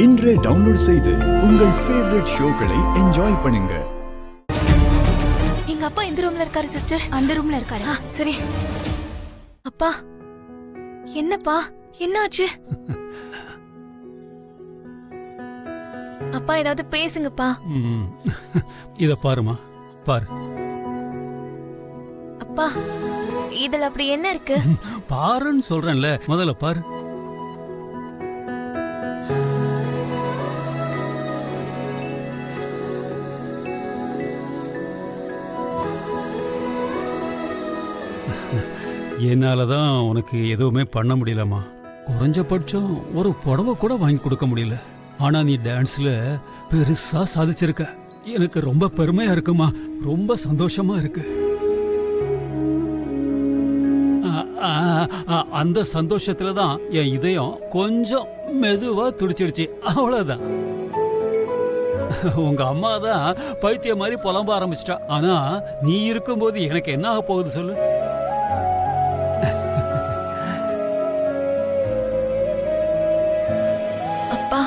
இன்றே டவுன்லோட் செய்து உங்கள் ஃபேவரட் ஷோக்களை என்ஜாய் பண்ணுங்க. எங்க அப்பா எந்த ரூம்ல இருக்காரு சிஸ்டர்? அந்த ரூம்ல இருக்காரு. சரி. அப்பா என்னப்பா என்னாச்சு? அப்பா ஏதாவது பேசுங்கப்பா. இத பாருமா, பாரு. அப்பா இதுல அப்படி என்ன இருக்கு? பாருன்னு சொல்றேன்ல, முதல்ல பாரு. என்னாலதான் உனக்கு எதுவுமே பண்ண முடியலம்மா. குறைஞ்சபட்சம் ஒரு புடவை கூட வாங்கி கொடுக்க முடியல. ஆனா நீ டான்ஸ்ல பெருசா சாதிச்சிருக்க. எனக்கு ரொம்ப பெருமையா இருக்குமா, ரொம்ப சந்தோஷமா இருக்கு. அந்த சந்தோஷத்துல தான் என் இதயம் கொஞ்சம் மெதுவா துடிச்சிடுச்சு, அவ்வளவுதான். உங்க அம்மா தான் பைத்திய மாதிரி புலம்ப ஆரம்பிச்சிட்டா. ஆனா நீ இருக்கும்போது எனக்கு என்ன ஆக போகுது சொல்லு? அப்பா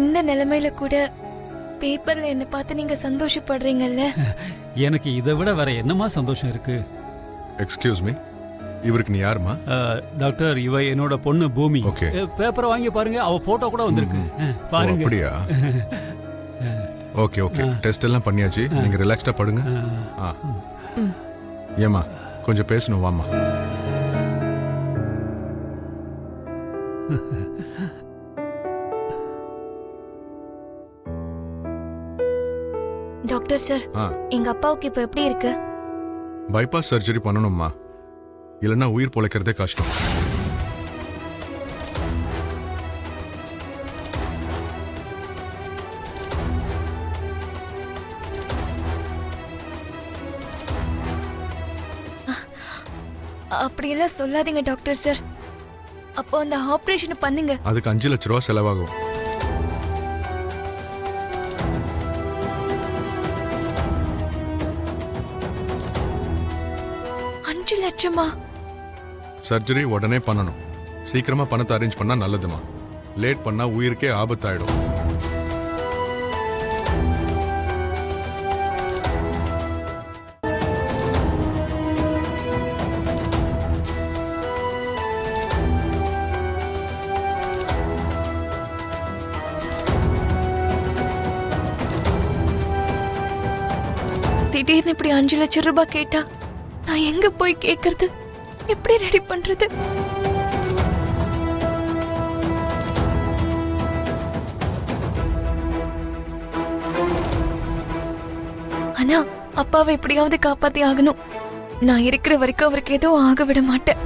இந்த நிலைமையில கூட பேப்பர்ல என்ன பார்த்து நீங்க சந்தோஷப்படுறீங்கல்ல? எனக்கு இதை விட வேற என்னமா சந்தோஷம் இருக்கு? எக்ஸ்கியூஸ் மீ, இவருக்கு நீ யாருமா? டாக்டர், இவ என்னோட பொண்ணு பூமி. ஓகே. பேப்பரை வாங்கி பாருங்க, அவ போட்டோ கூட வந்திருக்கு. பாருங்க. அப்படியா? ஓகே ஓகே, டெஸ்ட் எல்லாம் பண்ணியாச்சு. நீங்க ரிலாக்ஸ்டா படுங்க. ஏமா கொஞ்சம் பேசணும், வாமா. டாக்டர் சார், எங்க அப்பாவுக்கு இப்ப எப்படி இருக்கு? பைபாஸ் சர்ஜரி பண்ணணும்மா, இல்லைன்னா உயிர் பொழைக்கிறதே கஷ்டம். அப்படியெல்லாம் சொல்லாதீங்க டாக்டர் சார். அப்போ அந்த ஆபரேஷன் பண்ணுங்க. அதுக்கு 5 லட்ச ரூபா செலவாகும். லட்சமா? சர்ஜரி உடனே பண்ணணும். சீக்கிரமா பணத்தை அரேஞ்ச் பண்ணா நல்லதுமா. லேட் பண்ணா உயிருக்கே ஆபத்தாயிடும். திடீர்னு இப்படி 5 லட்சம் ரூபாய் கேட்டா நான் எங்க போய் கேக்குறது? எப்படி ரெடி பண்றது? ஆனா அப்பாவை எப்படியாவது காப்பாத்தி ஆகணும். நான் இருக்கிற வரைக்கும் அவருக்கு எதுவும் ஆக விட மாட்டேன்.